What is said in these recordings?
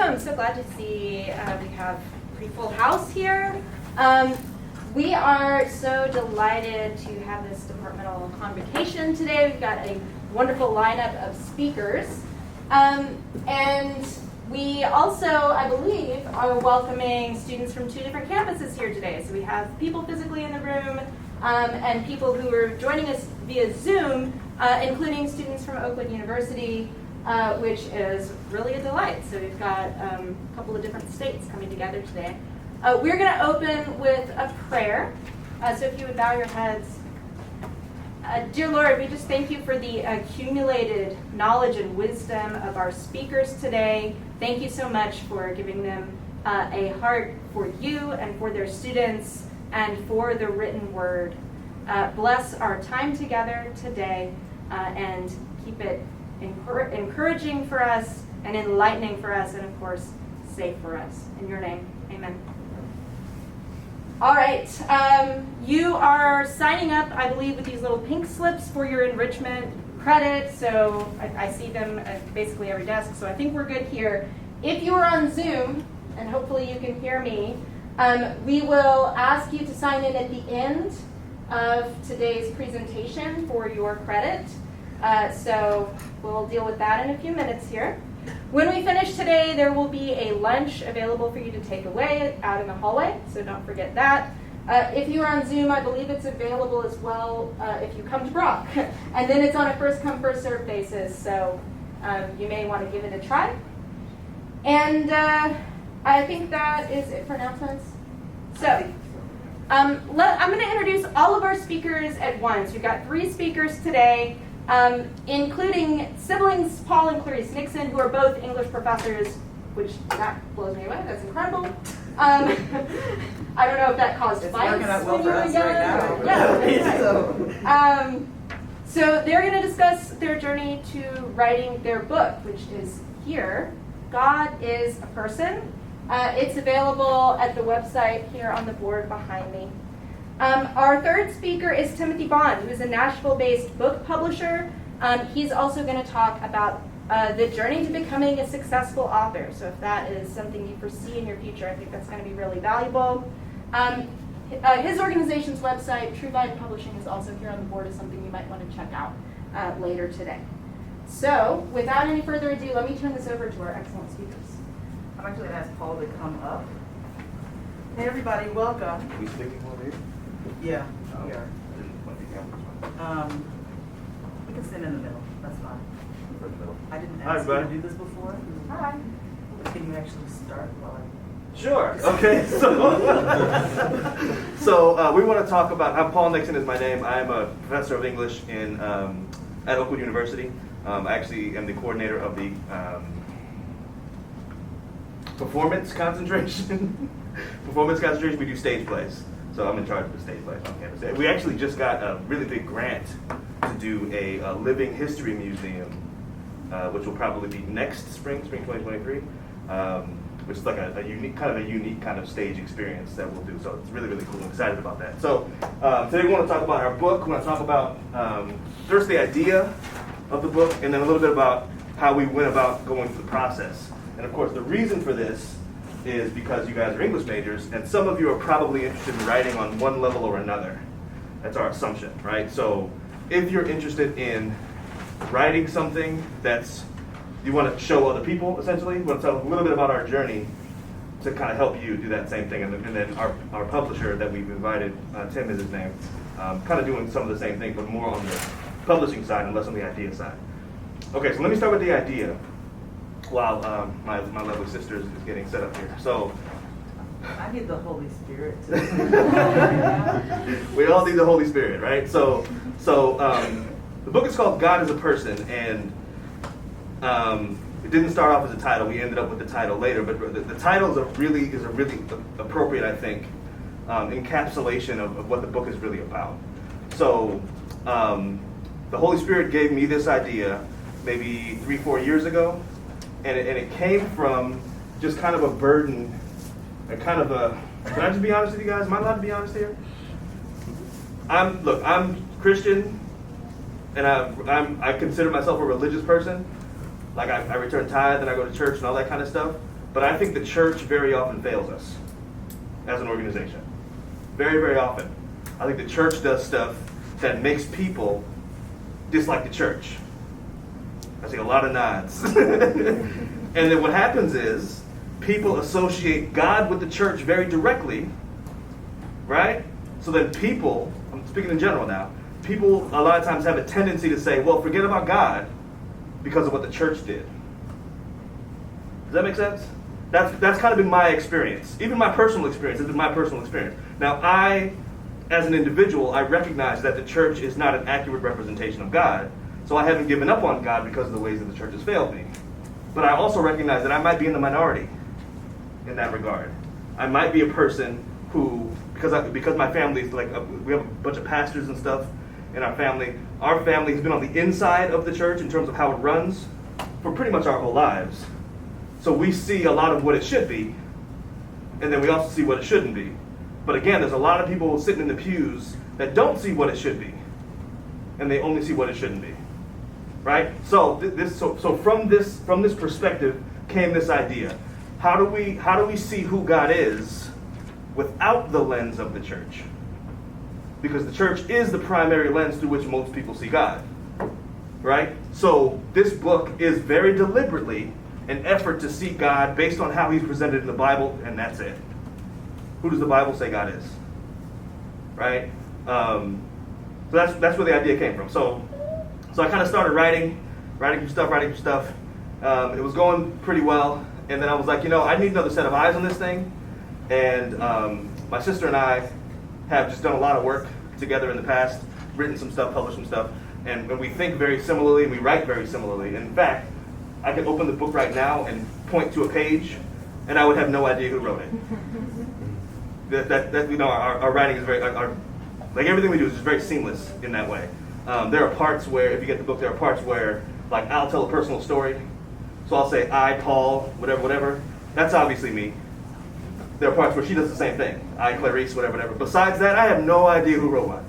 I'm so glad to see we have a pretty full house here. We are so delighted to have this departmental convocation today. We've got a wonderful lineup of speakers. And we also, I believe, are welcoming students from 2 different campuses here today. So we have people physically in the room and people who are joining us via Zoom, including students from Oakland University, which is really a delight. So we've got a couple of different states coming together today. We're going to open with a prayer. So if you would bow your heads. Dear Lord, we just thank you for the accumulated knowledge and wisdom of our speakers today. Thank you so much for giving them a heart for you and for their students and for the written word. Bless our time together today and keep it encouraging for us and enlightening for us and, of course, safe for us. In your name, amen. All right, you are signing up, I believe, with these little pink slips for your enrichment credit. So I see them at basically every desk, so I think we're good here. If you are on Zoom, and hopefully you can hear me, we will ask you to sign in at the end of today's presentation for your credit. So we'll deal with that in a few minutes here. When we finish today, there will be a lunch available for you to take away out in the hallway, so don't forget that. If you are on Zoom, I believe it's available as well if you come to Brock. And then it's on a first-come, first-served basis, so you may want to give it a try. And I think that is it for announcements. So I'm going to introduce all of our speakers at once. We've got 3 speakers today. Including siblings Paul and Clarise Nixon, who are both English professors, which that blows me away. That's incredible. I don't know if that caused fights when you were young. Yeah. So they're going to discuss their journey to writing their book, which is here. God is a Person. It's available at the website here on the board behind me. Our third speaker is Timothy Bond, who is a Nashville-based book publisher. He's also going to talk about the journey to becoming a successful author. So if that is something you foresee in your future, I think that's going to be really valuable. His organization's website, True Vine Publishing, is also here on the board as something you might want to check out later today. So without any further ado, let me turn this over to our excellent speakers. I'm actually going to ask Paul to come up. Hey everybody, welcome. Are we sticking over here? Yeah, we are. I We can sit in the middle. That's fine. I didn't Hi, ask you to everybody. do this before. Hi. Can you actually start while I... Sure. Okay. So we want to talk about. I'm Paul Nixon is my name. I'm a professor of English at Oakland University. I actually am the coordinator of the performance concentration. Performance concentration. We do stage plays. So I'm in charge of the stage plays on campus. We actually just got a really big grant to do a living history museum, which will probably be next spring 2023, which is like a unique kind of stage experience that we'll do. So it's really, really cool. I'm excited about that. So today we want to talk about our book. We want to talk about first the idea of the book, and then a little bit about how we went about going through the process. And of course, the reason for this is because you guys are English majors, and some of you are probably interested in writing on one level or another. That's our assumption, right? So if you're interested in writing something that's you want to show other people, essentially, we want to tell a little bit about our journey to kind of help you do that same thing. And then our publisher that we've invited, Tim is his name, kind of doing some of the same thing, but more on the publishing side and less on the idea side. Okay, so let me start with the idea while my lovely sister is getting set up here. So I need the Holy Spirit. We all need the Holy Spirit, right? So the book is called God is a Person, and it didn't start off as a title. We ended up with the title later, but the title is a really appropriate, I think, encapsulation of what the book is really about. So the Holy Spirit gave me this idea maybe 3-4 years ago, and it came from just kind of a burden, and kind of a. Can I just be honest with you guys? Am I allowed to be honest here? I'm Christian, and I consider myself a religious person. Like I return tithe and I go to church and all that kind of stuff. but I think the church very often fails us as an organization. Very, very often. I think the church does stuff that makes people dislike the church. I see a lot of nods. And then what happens is people associate God with the church very directly, right? So then people, I'm speaking in general now, people a lot of times have a tendency to say, well, forget about God because of what the church did. Does that make sense? That's kind of been my experience. Even my personal experience has been my personal experience. Now, as an individual, I recognize that the church is not an accurate representation of God, so I haven't given up on God because of the ways that the church has failed me. But I also recognize that I might be in the minority in that regard. I might be a person who, because my family is like, we have a bunch of pastors and stuff in our family. Our family has been on the inside of the church in terms of how it runs for pretty much our whole lives. So we see a lot of what it should be, and then we also see what it shouldn't be. But again, there's a lot of people sitting in the pews that don't see what it should be, and they only see what it shouldn't be, right? So from this perspective came this idea: how do we see who God is without the lens of the church? Because the church is the primary lens through which most people see God, right? So this book is very deliberately an effort to see God based on how he's presented in the Bible, and that's it. Who does the Bible say God is? Right? So that's where the idea came from. So I kind of started writing some stuff. It was going pretty well, and then I was like, I need another set of eyes on this thing. And my sister and I have just done a lot of work together in the past, written some stuff, published some stuff, and we think very similarly, and we write very similarly. In fact, I could open the book right now and point to a page, and I would have no idea who wrote it. Our writing is very, like everything we do is just very seamless in that way. There are parts where, if you get the book, there are parts where, like, I'll tell a personal story. So I'll say, I, Paul, whatever. That's obviously me. There are parts where she does the same thing. I, Clarise, whatever. Besides that, I have no idea who wrote what,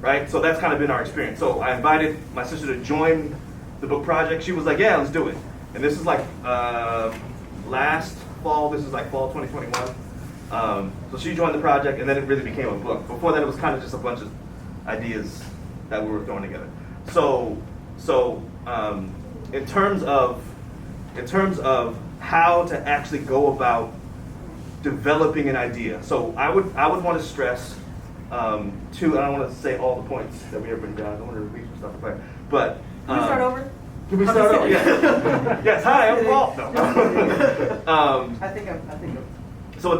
right? So that's kind of been our experience. So I invited my sister to join the book project. She was like, yeah, let's do it. And this is like last fall. This is like fall 2021. So she joined the project, and then it really became a book. Before that, it was kind of just a bunch of ideas that we were throwing together. So in terms of how to actually go about developing an idea, so I would want to stress two. I don't want to say all the points that we have written down. I don't want to repeat some stuff like that. But Can we start over? Can we start over? Yeah. Yes. Hi, I'm Paul. No. I think I'm. So in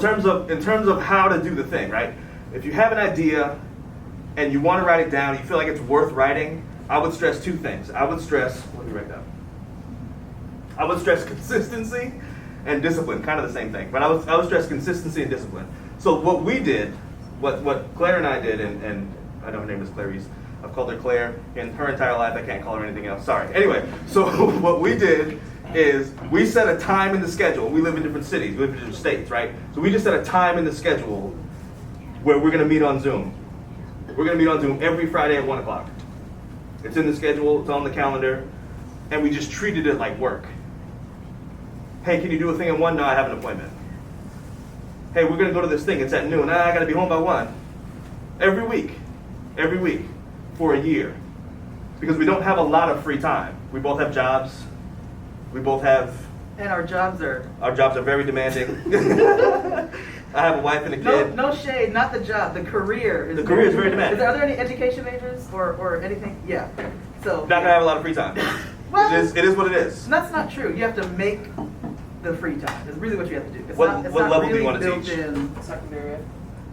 terms of how to do the thing, right? If you have an idea and you want to write it down, you feel like it's worth writing, I would stress two things. What do you write down? I would stress consistency and discipline, kind of the same thing. But I would stress consistency and discipline. So what we did, what Claire and I did, and I know her name is Clarice. I've called her Claire in her entire life. I can't call her anything else. Sorry. Anyway, so what we did is we set a time in the schedule. We live in different cities. We live in different states, right? So we just set a time in the schedule where we're going to meet on Zoom. We're going to meet on Zoom every Friday at 1 o'clock. It's in the schedule. It's on the calendar. And we just treated it like work. Hey, can you do a thing at 1? No, I have an appointment. Hey, we're going to go to this thing. It's at noon. I got to be home by 1. Every week for a year. Because we don't have a lot of free time. We both have jobs. And our jobs are very demanding. I have a wife and a kid. No shade, not the job. The career is very demanding. Are there any education majors or anything? Yeah. So not gonna have a lot of free time. Well, it is what it is. That's not true. You have to make the free time. Is really what you have to do. It's What not level really do you want to built teach? in. Secondary ed.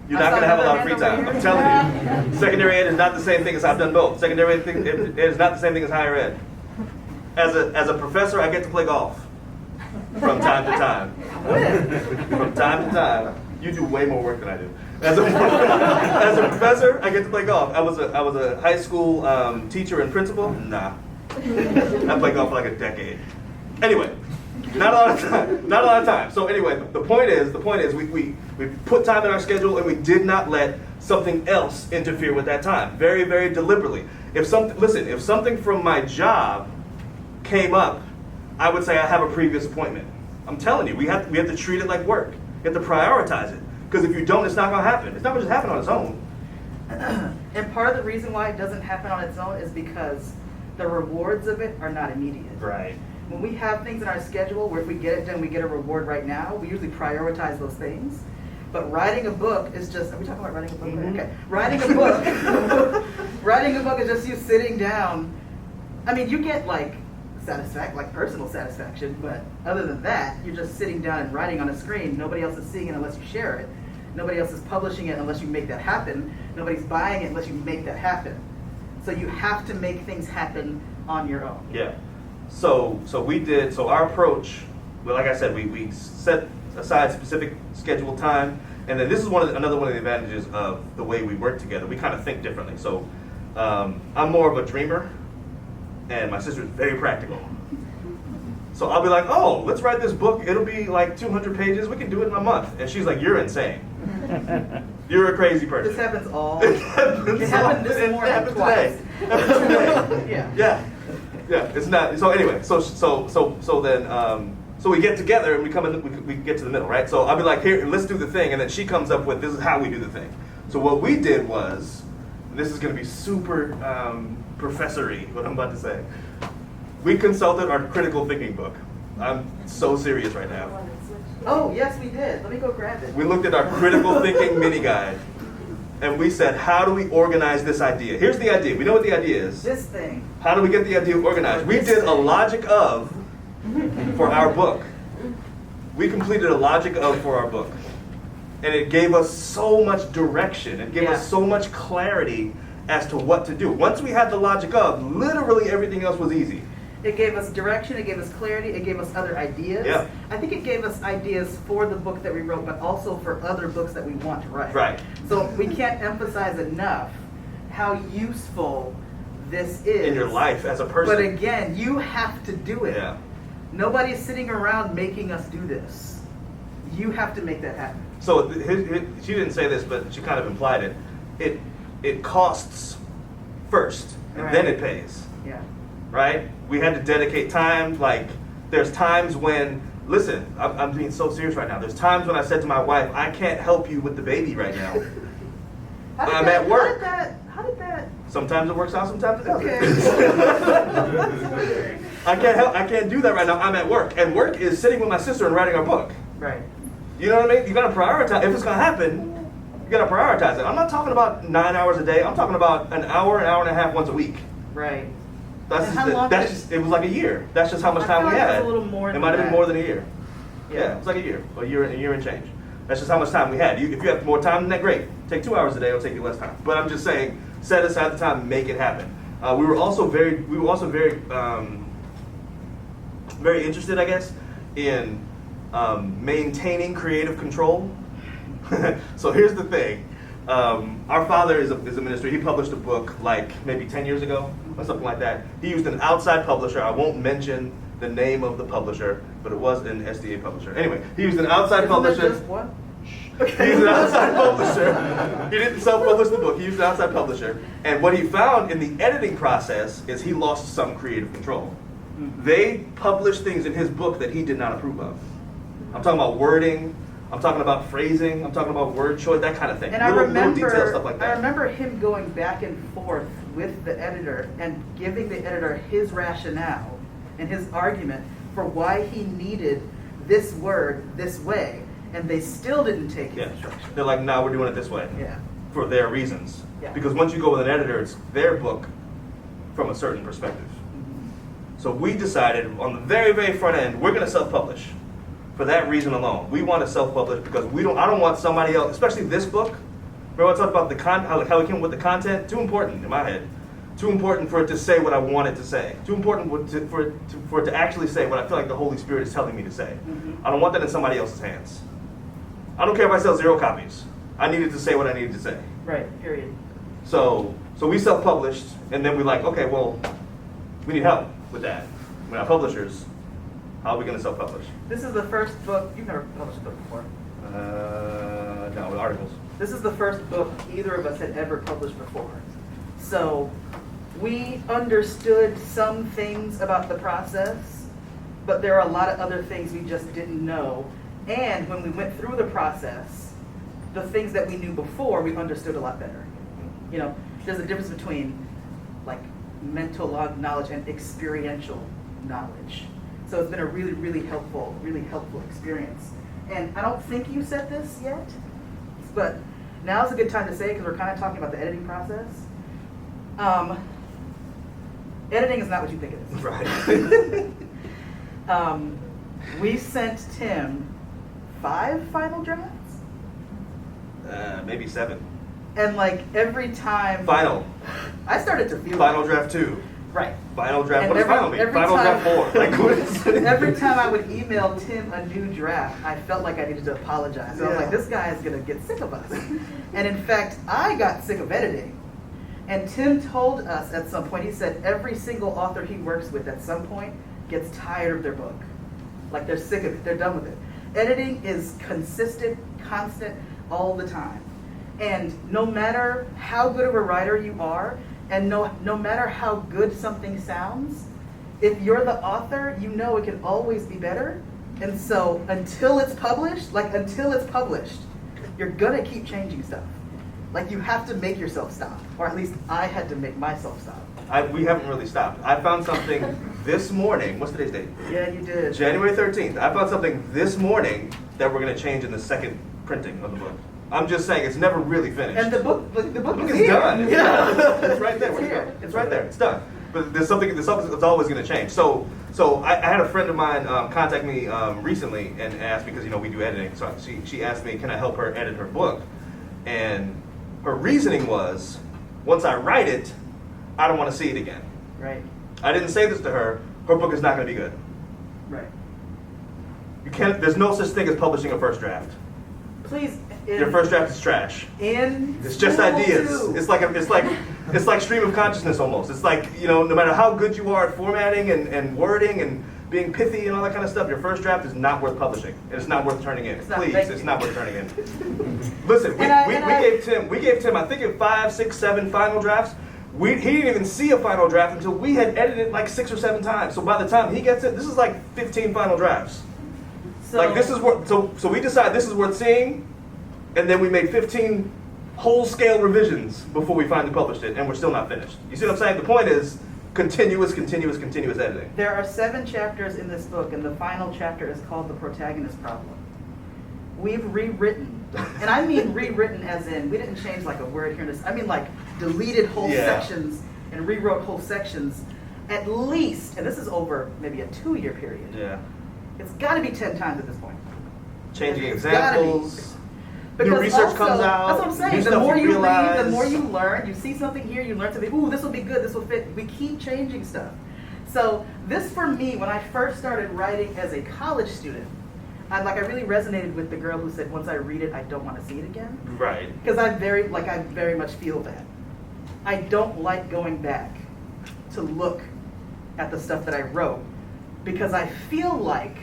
You're not gonna have a lot of free time. I'm telling you. Secondary ed is not the same thing as I've done both. Secondary ed is not the same thing as higher ed. As a professor, I get to play golf from time to time. From time to time. You do way more work than I do. As a professor, I get to play golf. I was a high school teacher and principal. Nah, I played golf for like a decade. Anyway, not a lot of time. So anyway, the point is, we put time in our schedule and we did not let something else interfere with that time. Very, very deliberately. If something from my job came up, I would say I have a previous appointment. I'm telling you, we have to treat it like work. You have to prioritize it. Because if you don't, it's not going to happen. It's not going to just happen on its own. And part of the reason why it doesn't happen on its own is because the rewards of it are not immediate. Right. When we have things in our schedule where if we get it done, we get a reward right now, we usually prioritize those things. But writing a book is just, are we talking about writing a book? Mm-hmm. Okay. Writing a book, writing a book is just you sitting down. I mean, you get like personal satisfaction, but other than that, you're just sitting down and writing on a screen. Nobody else is seeing it unless you share it. Nobody else is publishing it unless you make that happen. Nobody's buying it unless you make that happen. So you have to make things happen on your own. Yeah. So our approach, well, like I said, we set aside specific scheduled time, and then this is another one of the advantages of the way we work together. We kind of think differently. So I'm more of a dreamer, and my sister's very practical. So I'll be like, oh, let's write this book. It'll be like 200 pages. We can do it in a month. And she's like, you're insane. You're a crazy person. This happens it happened this morning. It happened twice. today. It happened today. Yeah. Yeah. It's not. So anyway, so we get together and we get to the middle, right? So I'll be like, here, let's do the thing, and then she comes up with, this is how we do the thing. So what we did was, this is going to be super professory, what I'm about to say. We consulted our critical thinking book. I'm so serious right now. Oh, yes, we did. Let me go grab it. We looked at our critical thinking mini guide, and we said, how do we organize this idea? Here's the idea. We know what the idea is. This thing. How do we get the idea organized? We did a logic of for our book. We completed a logic of for our book. And it gave us so much direction. It gave us so much clarity as to what to do. Once we had the logic of, literally everything else was easy. It gave us direction, it gave us clarity, it gave us other ideas. Yeah. I think it gave us ideas for the book that we wrote, but also for other books that we want to write. Right. So we can't emphasize enough how useful this is. In your life as a person. But again, you have to do it. Yeah. Nobody's sitting around making us do this. You have to make that happen. So she didn't say this, but she kind of implied it. It costs first, and then it pays. Yeah. Right? We had to dedicate time. Like, there's times when, listen, I'm being so serious right now. There's times when I said to my wife, I can't help you with the baby right now. I'm at work. How did that? Sometimes it works out, sometimes it doesn't. Okay. I can't do that right now. I'm at work. And work is sitting with my sister and writing our book. Right. You know what I mean? You gotta prioritize. If it's gonna happen, you gotta prioritize it. I'm not talking about 9 hours a day. I'm talking about an hour and a half once a week. Right. It was like a year. That's just how much time we It had. was a little more it than might have been that. more than a year. Yeah, it was like a year and change. That's just how much time we had. If you have more time than that, great. Take 2 hours a day. It'll take you less time. But I'm just saying, set aside the time, make it happen. We were also very very interested, I guess, in maintaining creative control. So here's the thing. Our father is a minister. He published a book like maybe 10 years ago or something like that. He used an outside publisher. I won't mention the name of the publisher, but it was an SDA publisher. Anyway, he used an outside publisher. Just what? He used an outside publisher. He didn't self-publish the book. He used an outside publisher. And what he found in the editing process is he lost some creative control. They published things in his book that he did not approve of. I'm talking about wording. I'm talking about phrasing. I'm talking about word choice, that kind of thing. And little detailed stuff like that. I remember him going back and forth with the editor and giving the editor his rationale and his argument for why he needed this word this way, and they still didn't take his instruction. They're like, no, we're doing it this way. Yeah. For their reasons. Yeah. Because once you go with an editor, it's their book from a certain perspective. So we decided on the very, very front end, we're going to self-publish. For that reason alone. We want to self-publish because I don't want somebody else, especially this book. Remember I talked about how we came up with the content? Too important in my head. Too important for it to say what I want it to say. Too important for it to actually say what I feel like the Holy Spirit is telling me to say. I don't want that in somebody else's hands. I don't care if I sell 0 copies. I needed to say what I needed to say. Right, period. So we self-published, and then we're like, okay, well, we need help with that. We're not publishers. How are we going to self-publish? This is the first book. You've never published a book before. No, with articles. This is the first book either of us had ever published before. So we understood some things about the process, but there are a lot of other things we just didn't know. And when we went through the process, the things that we knew before, we understood a lot better. You know, there's a difference between like mental knowledge and experiential knowledge. So it's been a really helpful experience. And I don't think you said this yet, but now's a good time to say it because we're kind of talking about the editing process. Editing is not what you think it is. Right. We sent Tim 5 final drafts? Maybe 7. And like every time... Final. I started to feel Final like, draft 2. Right. Final draft, And what does final mean? Final draft 4. Like, what is it? Every time I would email Tim a new draft, I felt like I needed to apologize. So I was like, this guy is going to get sick of us. And in fact, I got sick of editing. And Tim told us at some point, he said every single author he works with at some point gets tired of their book. Like they're sick of it, they're done with it. Editing is consistent, constant, all the time. And no matter how good of a writer you are, and no matter how good something sounds, if you're the author, you know it can always be better. And so until it's published, you're gonna keep changing stuff. Like you have to make yourself stop, or at least I had to make myself stop. We haven't really stopped. I found something this morning. What's today's date? Yeah, you did. January 13th. I found something this morning that we're going to change in the second printing of the book. I'm just saying it's never really finished. And the book is here. done. Yeah. It's right there. It's here. It's right there. It's done. But there's something that's always going to change. So I had a friend of mine contact me recently and asked, because we do editing. So she asked me, can I help her edit her book? And her reasoning was, once I write it, I don't want to see it again. Right. I didn't say this to her. Her book is not going to be good. Right. You can't. There's no such thing as publishing a first draft. Please. Your first draft is trash. It's just ideas. Too. It's like stream of consciousness almost. It's like, no matter how good you are at formatting and wording and being pithy and all that kind of stuff, your first draft is not worth publishing. And it's not worth turning in. It's not worth turning in. Listen, we gave Tim I think 5, 6, 7 final drafts. He didn't even see a final draft until we had edited like 6 or 7 times. So by the time he gets it, this is like 15 final drafts. So, like this is worth. So we decided this is worth seeing, and then we made 15 whole-scale revisions before we finally published it, and we're still not finished. You see what I'm saying? The point is continuous editing. There are 7 chapters in this book, and the final chapter is called The Protagonist Problem. We've rewritten, and I mean rewritten as in, we didn't change like a word here and this. I mean like deleted whole sections and rewrote whole sections at least, and this is over maybe a 2-year period. Yeah. It's got to be 10 times at this point. Changing It's examples. Because New research also, comes out. That's what I'm saying. New The stuff more you realize. read, the more you learn. You see something here, you learn something. Ooh, this will be good. This will fit. We keep changing stuff. So this for me, when I first started writing as a college student, I really resonated with the girl who said, "Once I read it, I don't want to see it again." Right. Because I very much feel that. I don't like going back to look at the stuff that I wrote because I feel like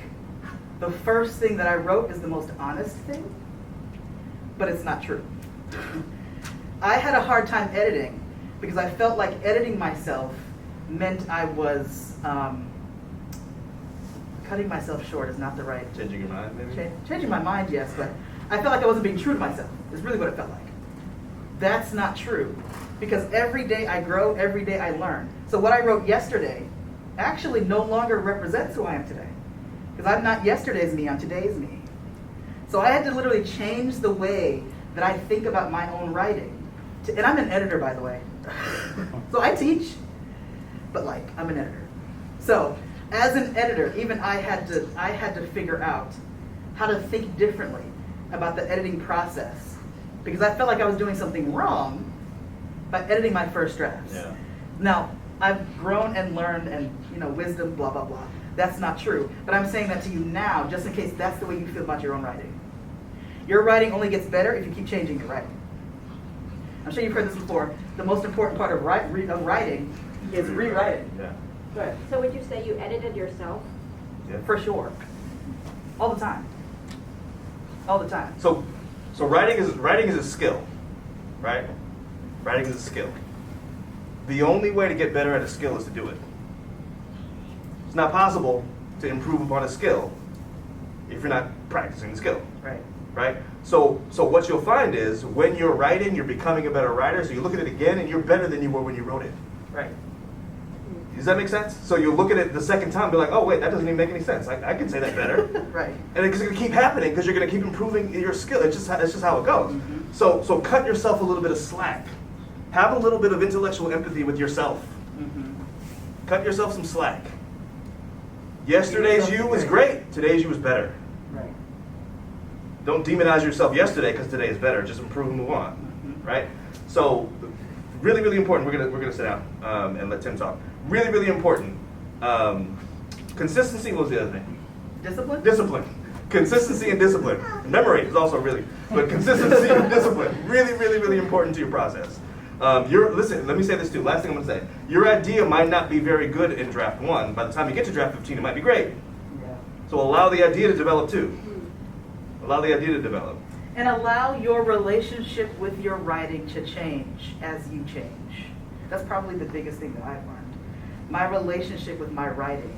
the first thing that I wrote is the most honest thing, but it's not true. I had a hard time editing because I felt like editing myself meant I was cutting myself short is not the right... Changing your mind, maybe? Changing my mind, yes, but I felt like I wasn't being true to myself, is really what it felt like. That's not true, because every day I grow, every day I learn. So what I wrote yesterday actually no longer represents who I am today, because I'm not yesterday's me, I'm today's me. So I had to literally change the way that I think about my own writing. And I'm an editor, by the way. So I teach, but I'm an editor. So as an editor, even I had to figure out how to think differently about the editing process, because I felt like I was doing something wrong by editing my first drafts. Yeah. Now, I've grown and learned and, wisdom, blah, blah, blah. That's not true. But I'm saying that to you now, just in case that's the way you feel about your own writing. Your writing only gets better if you keep changing your writing. I'm sure you've heard this before. The most important part of writing is rewriting. Yeah. Go ahead. So would you say you edited yourself? Yeah. For sure. All the time. All the time. So writing is a skill, right? Writing is a skill. The only way to get better at a skill is to do it. It's not possible to improve upon a skill if you're not practicing the skill. Right. Right? So what you'll find is when you're writing, you're becoming a better writer, so you look at it again and you're better than you were when you wrote it. Right. Does that make sense? So you'll look at it the second time and be like, oh wait, that doesn't even make any sense. I can say that better. Right. And it's going to keep happening because you're going to keep improving your skill. It's just how it goes. Mm-hmm. So cut yourself a little bit of slack. Have a little bit of intellectual empathy with yourself. Mm-hmm. Cut yourself some slack. Yesterday's you was great. Today's you was better. Right. Don't demonize yourself yesterday because today is better. Just improve and move on. Mm-hmm. Right? So really, really important. We're gonna sit down and let Tim talk. Really, really important. Consistency. What was the other thing? Discipline? Discipline. Consistency and discipline. Memory is also really, but consistency and discipline, really, really, really important to your process. Listen, let me say this too. Last thing I'm going to say. Your idea might not be very good in draft 1. By the time you get to draft 15, it might be great. Yeah. So allow the idea to develop too. Allow the idea to develop. And allow your relationship with your writing to change as you change. That's probably the biggest thing that I've learned. My relationship with my writing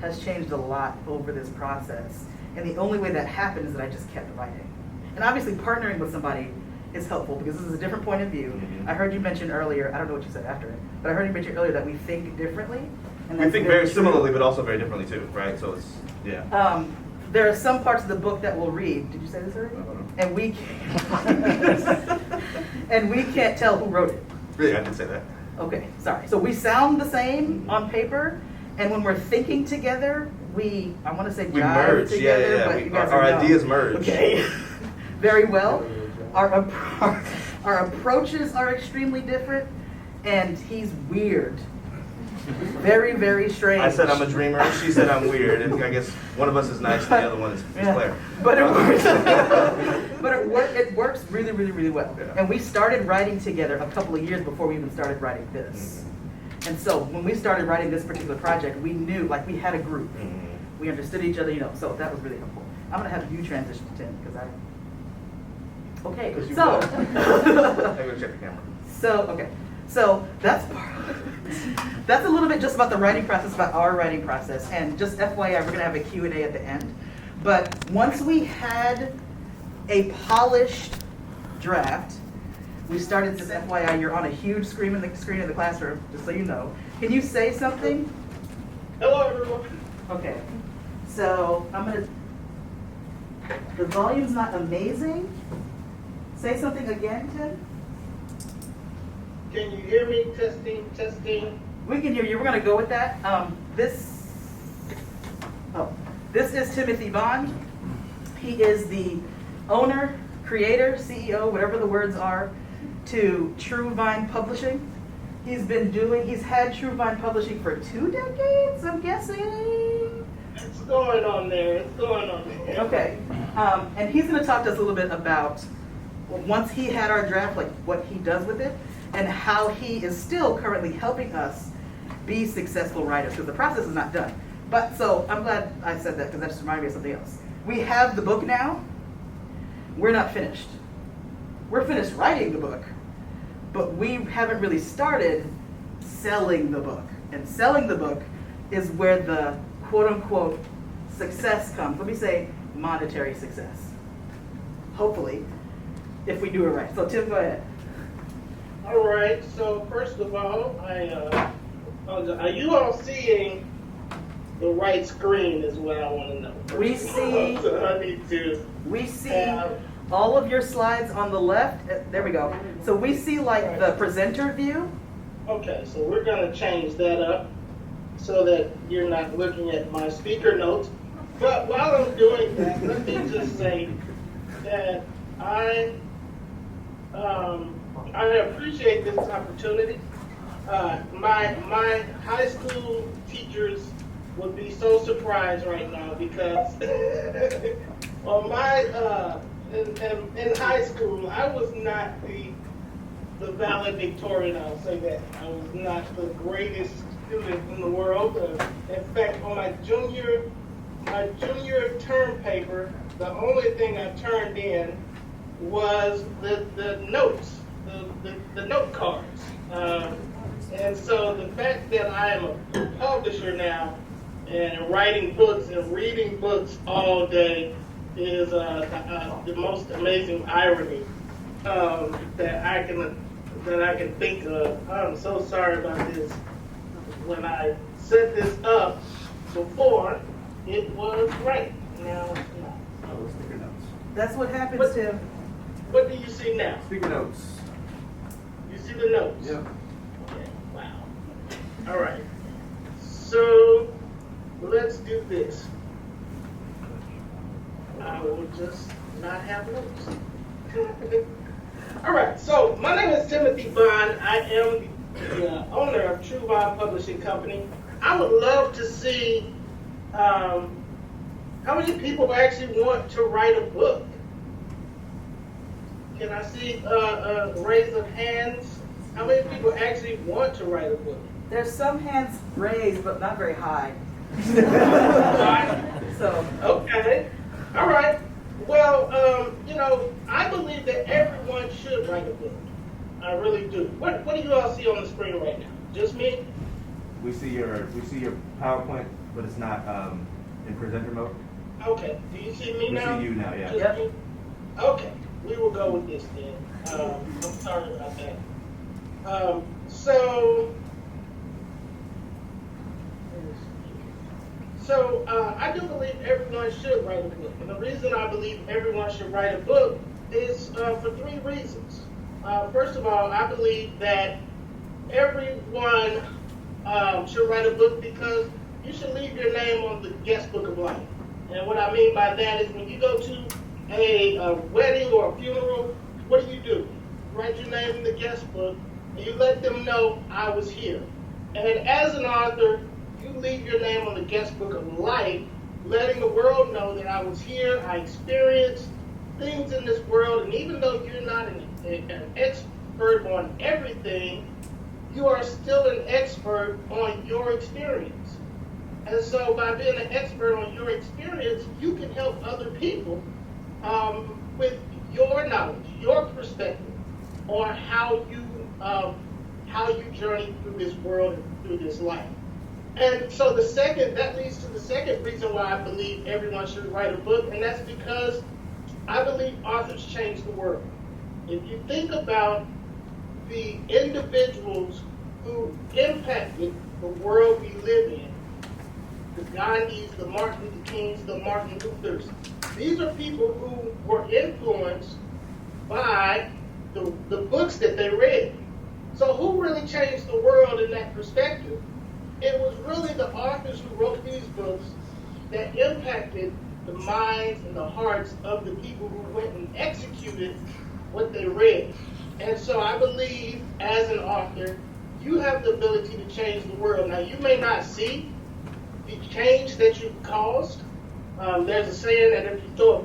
has changed a lot over this process. And the only way that happened is that I just kept writing. And obviously partnering with somebody is helpful because this is a different point of view. Mm-hmm. I heard you mention earlier, I don't know what you said after it, but I heard you mention earlier that we think differently. And We that's think very true. similarly, but also very differently too, right? So it's, yeah. There are some parts of the book that we'll read. Did you say this already? I don't know. And we and we can't tell who wrote it. Really, I did say that. Okay, sorry. So we sound the same on paper, and when we're thinking together, I want to say We jive merge, together, yeah. but you guys Our are ideas merge. Okay, very well. Our approaches are extremely different, and he's weird. Very, very strange. I said I'm a dreamer. She said I'm weird. And I guess one of us is nice and the other one is Claire. But it works. It works really, really, really well. Yeah. And we started writing together a couple of years before we even started writing this. And so when we started writing this particular project, we knew, like, we had a group. Mm-hmm. We understood each other, so that was really helpful. I'm gonna have you transition to Tim because Okay, Because you so. will. I'm going to check the camera. So that's a little bit just about the writing process, about our writing process. And just FYI, we're gonna have a Q&A at the end. But once we had a polished draft, we started this FYI. You're on a huge screen in the classroom, just so you know. Can you say something? Hello, everyone. Okay. So the volume's not amazing. Say something again, Tim. Can you hear me? Testing, testing. We can hear you. We're going to go with that. This is Timothy Bond. He is the owner, creator, CEO, whatever the words are, to True Vine Publishing. He's had True Vine Publishing for 2 decades, I'm guessing. It's going on there. It's going on there. Okay. And he's going to talk to us a little bit about, once he had our draft, like what he does with it, and how he is still currently helping us be successful writers, because the process is not done. But so I'm glad I said that, because that just reminded me of something else. We have the book now. We're not finished. We're finished writing the book, but we haven't really started selling the book. And selling the book is where the quote-unquote success comes. Let me say monetary success. Hopefully, if we do it right. So Tim, go ahead. All right. So first of all, are you all seeing the right screen? Is what I want to know. We see. So I need to. We see all of your slides on the left. There we go. So we see like the presenter view. Okay. So we're gonna change that up so that you're not looking at my speaker notes. But while I'm doing that, let me just say that I appreciate this opportunity. My high school teachers would be so surprised right now because on in high school I was not the valedictorian. I'll say that I was not the greatest student in the world. In fact, on my junior term paper, the only thing I turned in was the notes, the note cards. And so the fact that I am a publisher now and writing books and reading books all day is the most amazing irony that I can think of. I'm so sorry about this. When I set this up before, it was right. Now it's not. Oh, sticker notes. That's what happens, Tim. What do you see now? Sticker notes. You see the notes? Yeah. Okay. Wow. All right. So let's do this. I will just not have notes. All right. So my name is Timothy Bond. I am the owner of True Vibe Publishing Company. I would love to see how many people actually want to write a book. Can I see a raise of hands? How many people actually want to write a book? There's some hands raised, but not very high. So. Okay. All right. Well, I believe that everyone should write a book. I really do. What do you all see on the screen right now? Just me? We see your PowerPoint, but it's not in presenter mode. Okay. Do you see me We now? see you now, yeah. Just Yep. me? Okay. We will go with this then. I'm sorry about that. So I do believe everyone should write a book. And the reason I believe everyone should write a book is for three reasons. First of all, I believe that everyone should write a book because you should leave your name on the guest book of life. And what I mean by that is when you go to a wedding or a funeral, what do? You write your name in the guest book and you let them know I was here. And as an author, you leave your name on the guest book of life, letting the world know that I was here, I experienced things in this world, and even though you're not an expert on everything, you are still an expert on your experience. And so by being an expert on your experience, you can help other people with your knowledge, your perspective on how you journey through this world and through this life. And so that leads to the second reason why I believe everyone should write a book, and that's because I believe authors change the world. If you think about the individuals who impacted the world we live in, the Gandhis, the Martin Luther Kings, the Martin Luthers, these are people who were influenced by the books that they read. So who really changed the world in that perspective? It was really the authors who wrote these books that impacted the minds and the hearts of the people who went and executed what they read. And so I believe, as an author, you have the ability to change the world. Now, you may not see the change that you've caused. There's a saying that if you throw a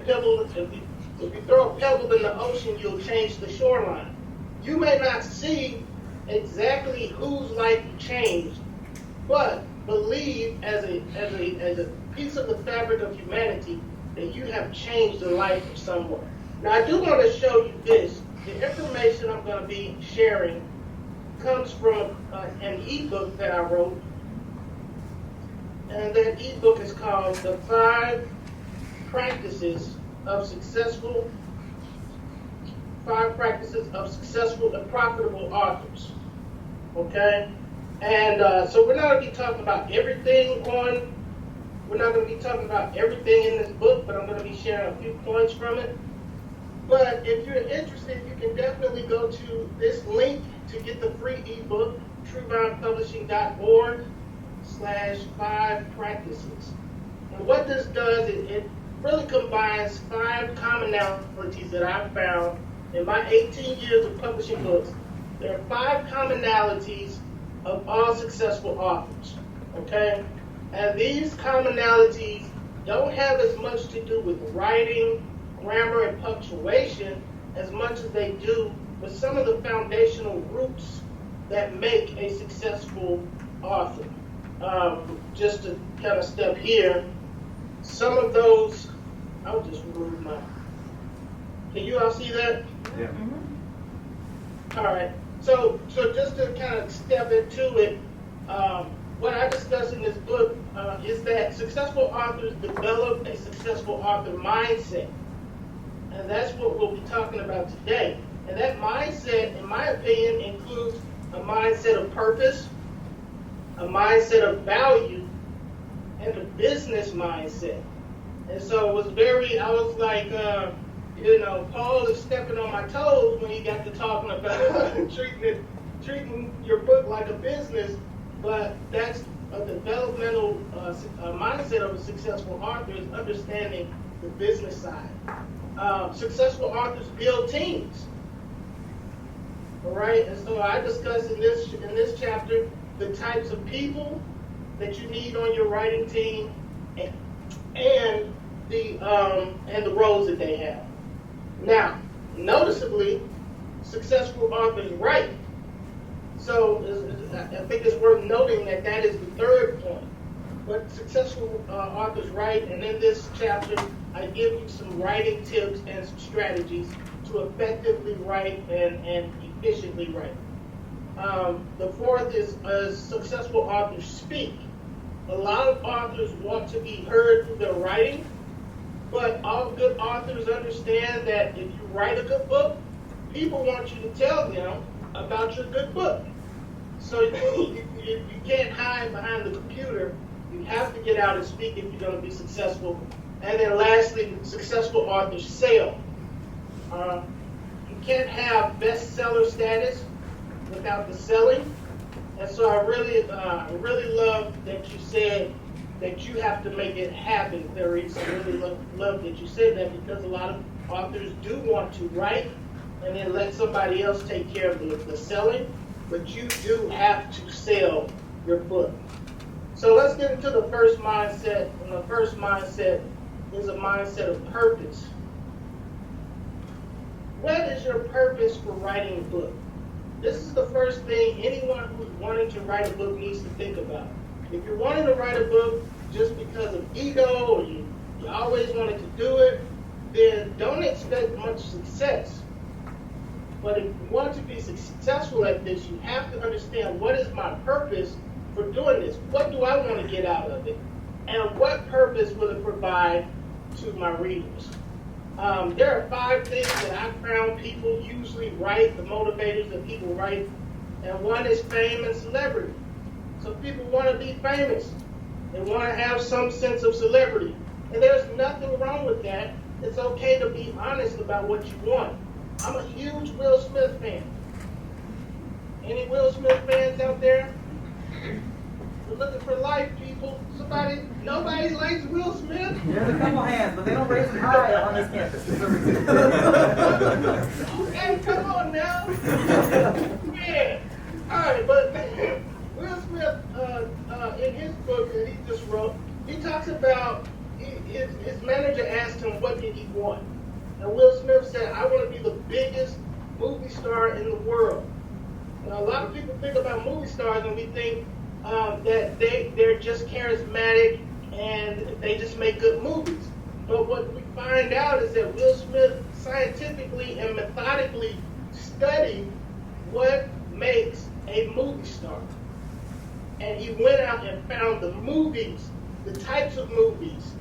pebble in the ocean, you'll change the shoreline. You may not see exactly whose life you changed, but believe as a piece of the fabric of humanity that you have changed the life of someone. Now, I do want to show you this. The information I'm going to be sharing comes from an ebook that I wrote, and that ebook is called The 5 Practices of Successful and Profitable Authors. Okay? And so we're not going to be talking about everything in this book, but I'm going to be sharing a few points from it. But if you're interested, you can definitely go to this link to get the free ebook, truevibepublishing.org/5practices. And what this does, it really combines 5 commonalities that I've found in my 18 years of publishing books. There are 5 commonalities of all successful authors, okay? And these commonalities don't have as much to do with writing, grammar, and punctuation as much as they do with some of the foundational roots that make a successful author. Just to kind of step here, some of those, I'll just remove my, can you all see that? Yeah. All right. So just to kind of step into it, what I discuss in this book is that successful authors develop a successful author mindset. And that's what we'll be talking about today. And that mindset, in my opinion, includes a mindset of purpose, a mindset of value, and a business mindset. And so I was like, Paul is stepping on my toes when he got to talking about treating your book like a business, but that's a developmental mindset of a successful author is understanding the business side. Successful authors build teams. All right, and so I discuss in this chapter the types of people that you need on your writing team, and the roles that they have. Now, noticeably, successful authors write. So I think it's worth noting that is the third point. But successful authors write, and in this chapter, I give you some writing tips and some strategies to effectively write and efficiently write. The fourth is successful authors speak. A lot of authors want to be heard through their writing, but all good authors understand that if you write a good book, people want you to tell them about your good book. So you can't hide behind the computer. You have to get out and speak if you're going to be successful. And then lastly, successful authors sell. You can't have bestseller status without the selling. And so I really love that you said that you have to make it happen, Clarise. I really love that you said that, because a lot of authors do want to write and then let somebody else take care of the selling, but you do have to sell your book. So let's get into the first mindset, and the first mindset is a mindset of purpose. What is your purpose for writing a book? This is the first thing anyone who's wanting to write a book needs to think about. If you're wanting to write a book just because of ego, or you always wanted to do it, then don't expect much success. But if you want to be successful at this, you have to understand, what is my purpose for doing this? What do I want to get out of it? And what purpose will it provide to my readers? There are 5 things that I found people usually write, the motivators that people write, and one is fame and celebrity. So people want to be famous. They want to have some sense of celebrity. And there's nothing wrong with that. It's okay to be honest about what you want. I'm a huge Will Smith fan. Any Will Smith fans out there? We're looking for life, people. Nobody likes Will Smith. There's a couple hands, but they don't raise them high on this campus. Hey, come on now. Yeah. All right, but Will Smith, in his book that he just wrote, he talks about his manager asked him what did he want. And Will Smith said, I want to be the biggest movie star in the world. Now, a lot of people think about movie stars and we think that they're just charismatic and they just make good movies. But what we find out is that Will Smith scientifically and methodically studied what makes a movie star. And he went out and found the movies, the types of movies.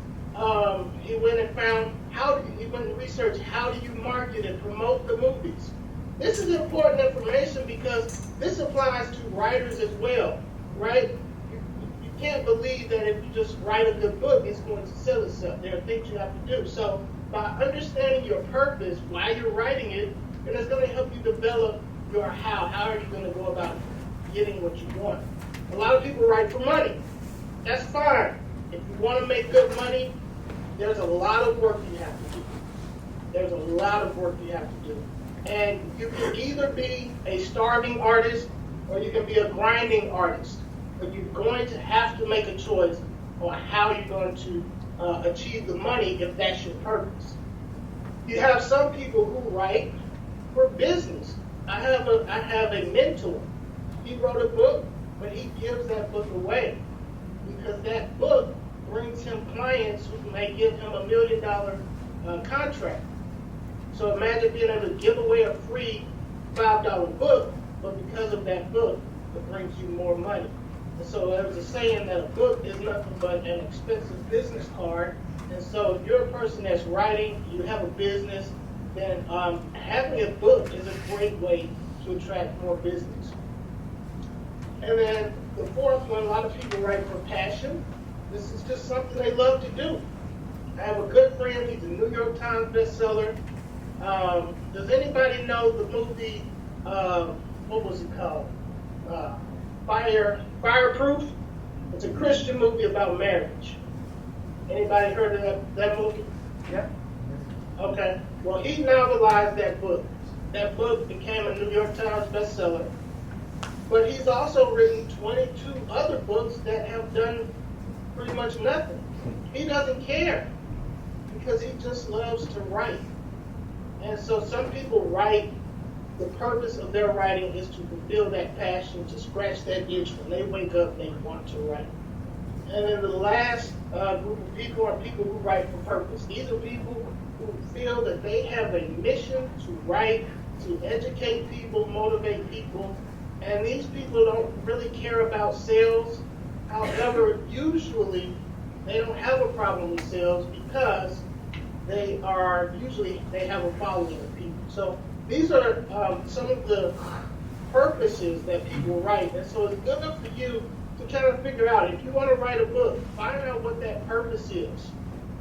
He went and researched how do you market and promote the movies. This is important information because this applies to writers as well, right? You can't believe that if you just write a good book, it's going to sell itself. There are things you have to do. So by understanding your purpose while you're writing it, then it's going to help you develop your how. How are you going to go about getting what you want? A lot of people write for money. That's fine. If you want to make good money, there's a lot of work you have to do. There's a lot of work you have to do. And you can either be a starving artist or you can be a grinding artist. But you're going to have to make a choice on how you're going to achieve the money if that's your purpose. You have some people who write for business. I have a mentor. He wrote a book, but he gives that book away because that book brings him clients who may give him $1 million contract. So imagine being able to give away a free $5 book, but because of that book, it brings you more money. And so there's a saying that a book is nothing but an expensive business card. And so if you're a person that's writing, you have a business, then having a book is a great way to attract more business. And then the fourth one, a lot of people write for passion. This is just something they love to do. I have a good friend, he's a New York Times bestseller. Does anybody know the movie, what was it called? Fireproof? It's a Christian movie about marriage. Anybody heard of that movie? Yeah. Okay. Well, he novelized that book. That book became a New York Times bestseller. But he's also written 22 other books that have done pretty much nothing. He doesn't care because he just loves to write. And so some people write, the purpose of their writing is to fulfill that passion, to scratch that itch when they wake up, they want to write. And then the last group of people are people who write for purpose. These are people who feel that they have a mission to write, to educate people, motivate people. And these people don't really care about sales. However, usually they don't have a problem with sales because they have a following of people. So these are some of the purposes that people write. And so it's good enough for you to kind of figure out, if you want to write a book, find out what that purpose is.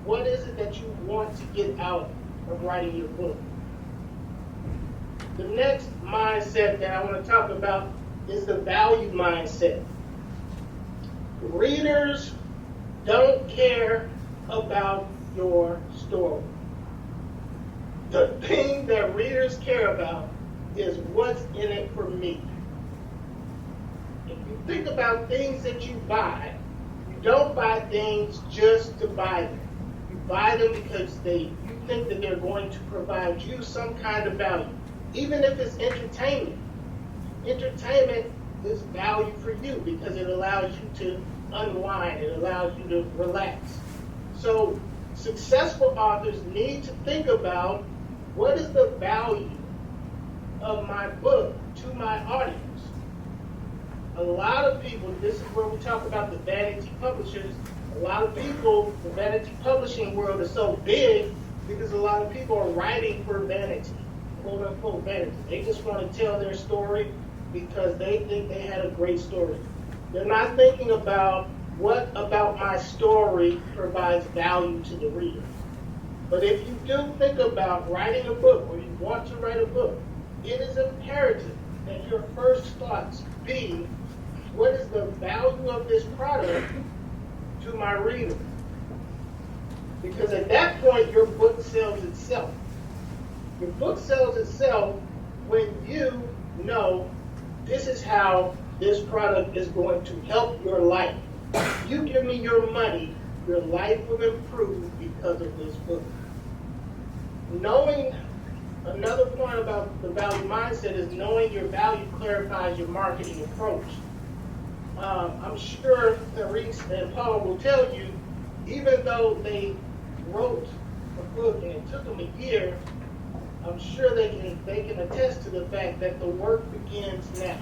What is it that you want to get out of writing your book? The next mindset that I want to talk about is the value mindset. Readers don't care about your story. The thing that readers care about is what's in it for me. If you think about things that you buy, you don't buy things just to buy them. You buy them because you think that they're going to provide you some kind of value. Even if it's entertainment. Entertainment is value for you because it allows you to unwind. It allows you to relax. So successful authors need to think about, what is the value of my book to my audience? A lot of people, this is where we talk about the vanity publishers, a lot of people, the vanity publishing world is so big because a lot of people are writing for vanity, quote unquote vanity. They just want to tell their story because they think they had a great story. They're not thinking about, what about my story provides value to the reader. But if you do think about writing a book, or you want to write a book, it is imperative that your first thoughts be, what is the value of this product to my reader? Because at that point, your book sells itself. Your book sells itself when you know this is how this product is going to help your life. You give me your money, your life will improve because of this book. Knowing, another point about the value mindset is knowing your value clarifies your marketing approach. I'm sure Clarise and Paul will tell you, even though they wrote a book and it took them a year, I'm sure they can attest to the fact that the work begins now.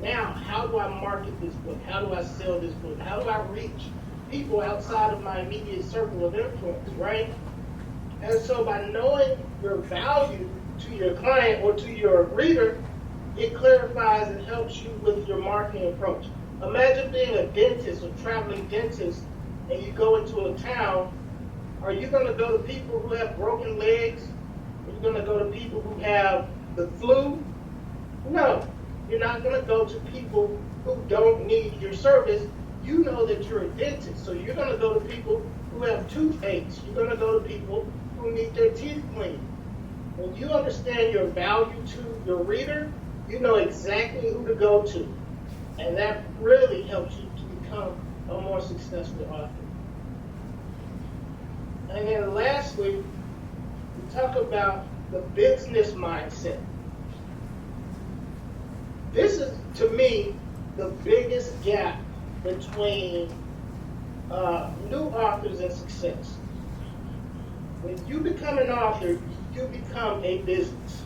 Now, how do I market this book? How do I sell this book? How do I reach people outside of my immediate circle of influence, right? And so by knowing your value to your client or to your reader, it clarifies and helps you with your marketing approach. Imagine being a dentist or traveling dentist and you go into a town. Are you going to go to people who have broken legs? Are you going to go to people who have the flu? No. You're not going to go to people who don't need your service. You know that you're a dentist, so you're going to go to people who have toothaches. You're going to go to people who need their teeth cleaned. When you understand your value to your reader, you know exactly who to go to. And that really helps you to become a more successful author. And then lastly, we talk about the business mindset. This is, to me, the biggest gap between new authors and success. When you become an author, you become a business.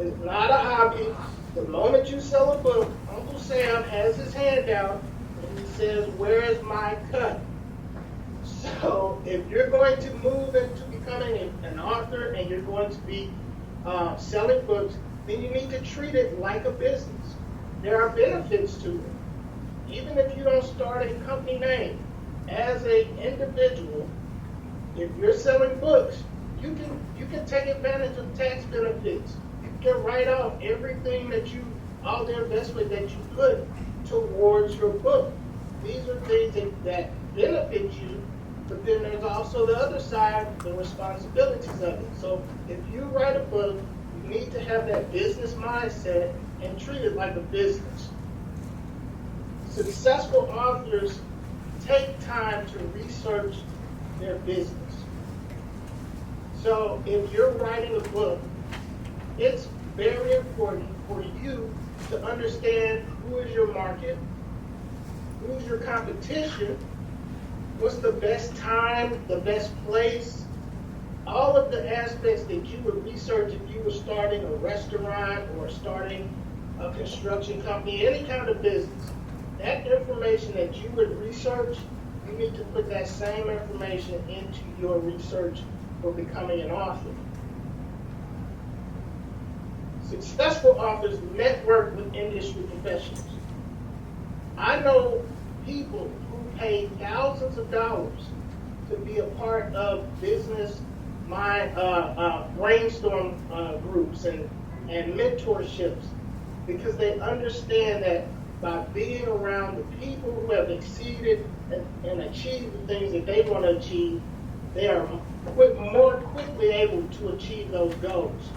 It's not a hobby. The moment you sell a book, Uncle Sam has his hand out and he says, "Where is my cut?" So if you're going to move into becoming an author and you're going to be selling books, then you need to treat it like a business. There are benefits to it. Even if you don't start a company name, as an individual, if you're selling books, you can take advantage of tax benefits. You can write off everything all the investment that you put towards your book. These are things that benefit you, but then there's also the other side, the responsibilities of it. So if you write a book, you need to have that business mindset and treat it like a business. Successful authors take time to research their business. So if you're writing a book, it's very important for you to understand who is your market, who's your competition, what's the best time, the best place, all of the aspects that you would research if you were starting a restaurant or starting a construction company, any kind of business. That information that you would research, you need to put that same information into your research for becoming an author. Successful authors network with industry professionals. I know people who pay thousands of dollars to be a part of business brainstorm groups and mentorships, because they understand that by being around the people who have exceeded and achieved the things that they want to achieve, they are more quickly able to achieve those goals.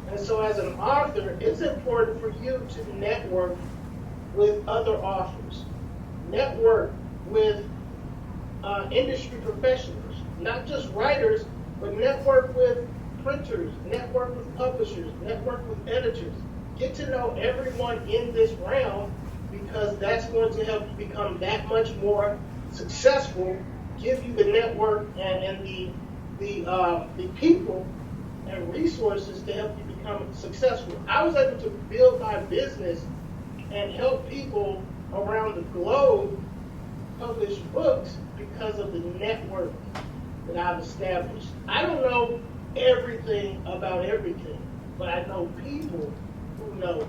And so as an author, it's important for you to network with other authors. Network with industry professionals, not just writers, but network with printers, network with publishers, network with editors. Get to know everyone in this realm, because that's going to help you become that much more successful, give you the network and the people and resources to help you become successful. I was able to build my business and help people around the globe publish books because of the network that I've established. I don't know everything about everything, but I know people who know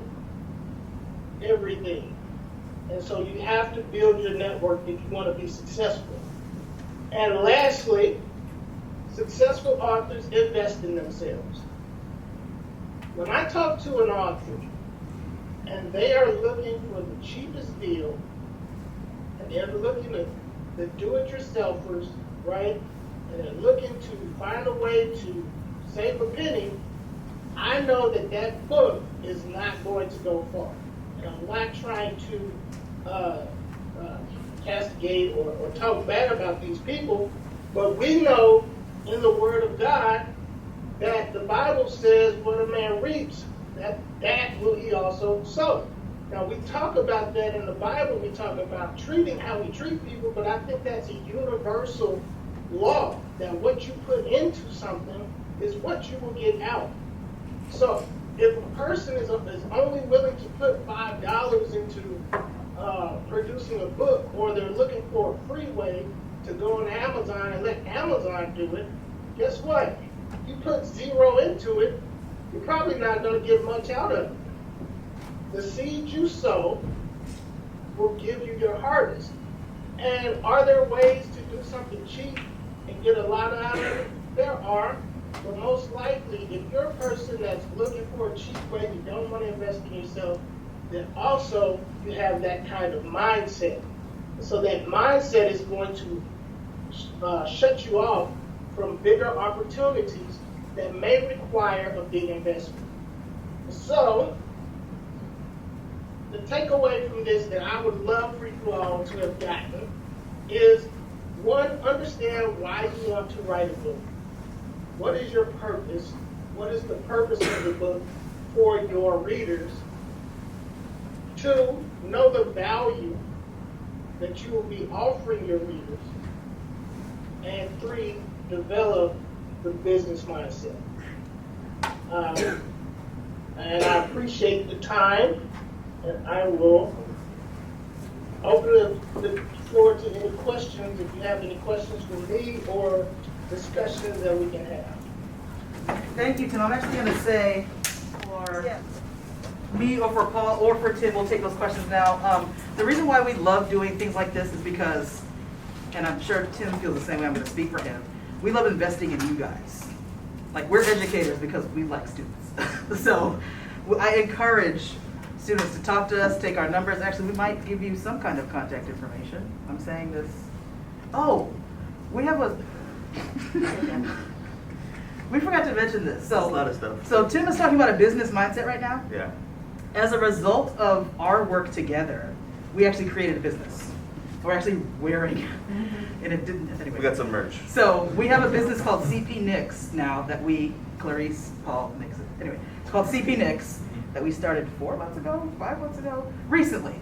everything. And so you have to build your network if you want to be successful. And lastly, successful authors invest in themselves. When I talk to an author and they are looking for the cheapest deal, and they're looking at the do-it-yourselfers, right? And they're looking to find a way to save a penny, I know that that book is not going to go far. And I'm not trying to castigate or talk bad about these people, but we know in the Word of God that the Bible says what a man reaps, that will he also sow. Now we talk about that in the Bible, we talk about treating how we treat people, but I think that's a universal law, that what you put into something is what you will get out. So if a person is only willing to put $5 into producing a book, or they're looking for a free way to go on Amazon and let Amazon do it, guess what? You put zero into it, you're probably not going to get much out of it. The seed you sow will give you your harvest. And are there ways to do something cheap and get a lot out of it? There are. But most likely, if you're a person that's looking for a cheap way, you don't want to invest in yourself, then also you have that kind of mindset. So that mindset is going to shut you off from bigger opportunities that may require a big investment. So, the takeaway from this that I would love for you all to have gotten is, one, understand why you want to write a book. What is your purpose? What is the purpose of the book for your readers? 2, know the value that you will be offering your readers. And 3, develop the business mindset. and I appreciate the time. And I will open the floor to any questions, if you have any questions for me or discussions that we can have. Thank you, Tim. I'm actually going to say for me or for Paul or for Tim, we'll take those questions now. The reason why we love doing things like this is because, and I'm sure Tim feels the same way, I'm going to speak for him, we love investing in you guys. Like, we're educators because we like students. So I encourage students to talk to us, take our numbers. Actually, we might give you some kind of contact information. I'm saying this. Oh, we have a... We forgot to mention this. So, That's a lot of stuff. So Tim is talking about a business mindset right now. Yeah. As a result of our work together, we actually created a business. We're actually wearing, and it didn't, anyway. We got some merch. So we have a business called CP Nix now that we, Clarise, Paul, Nix, anyway, it's called CP Nix that we started 4 months ago, 5 months ago, recently,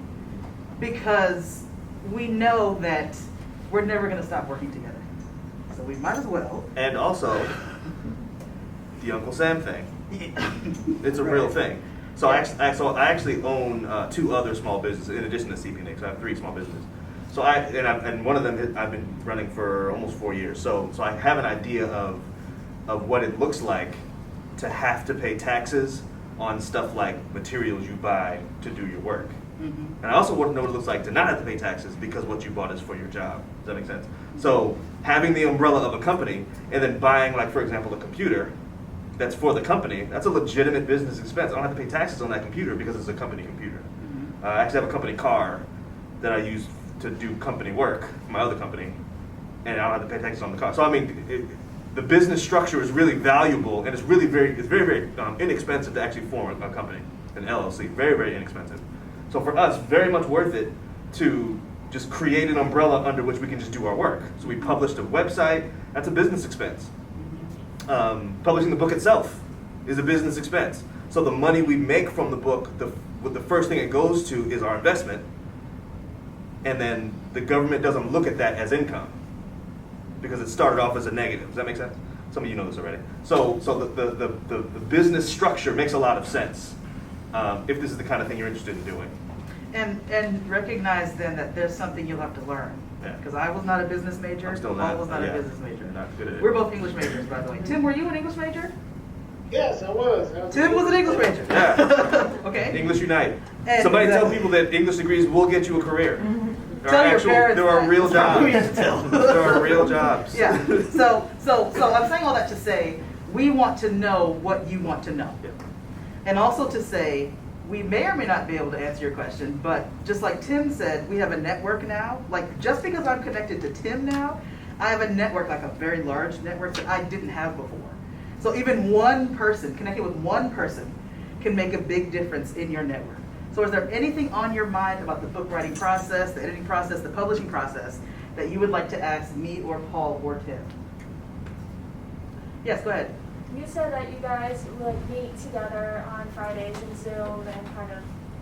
because we know that we're never going to stop working together. So we might as well. And also, the Uncle Sam thing. It's a real thing. So I actually own 2 other small businesses in addition to CP Nix. I have 3 small businesses. So and one of them I've been running for almost 4 years. So I have an idea of what it looks like to have to pay taxes on stuff like materials you buy to do your work. And I also want to know what it looks like to not have to pay taxes because what you bought is for your job. Does that make sense? So having the umbrella of a company and then buying, like, for example, a computer that's for the company, that's a legitimate business expense. I don't have to pay taxes on that computer because it's a company computer. I actually have a company car that I use to do company work for my other company, and I don't have to pay taxes on the car. So I mean, the business structure is really valuable, and it's very, very inexpensive to actually form a company, an LLC. Very, very inexpensive. So for us, very much worth it to just create an umbrella under which we can just do our work. So we published a website. That's a business expense. Publishing the book itself is a business expense. So the money we make from the book, the first thing it goes to is our investment, and then the government doesn't look at that as income because it started off as a negative. Does that make sense? Some of you know this already. So the business structure makes a lot of sense if this is the kind of thing you're interested in doing. And recognize then that there's something you'll have to learn. Yeah. Because I was not a business major. I'm still Paul not. was not Yeah. a business major. Not good at it. We're both English majors, by the way. Tim, were you an English major? Yes, I was. Tim was an English major. Yeah. Okay. English Unite. And Somebody tell exactly. people that English degrees will get you a career. Tell your parents There are that. real That's what we jobs. have to tell. There are real jobs. Yeah. So I'm saying all that to say we want to know what you want to know, Yeah. and also to say we may or may not be able to answer your question. But just like Tim said, we have a network now. Like, just because I'm connected to Tim now, I have a network, like a very large network that I didn't have before. So even one person, connecting with one person, can make a big difference in your network. So is there anything on your mind about the book writing process, the editing process, the publishing process that you would like to ask me or Paul or Tim? Yes, go ahead. You said that you guys would meet together on Fridays in Zoom and kind of,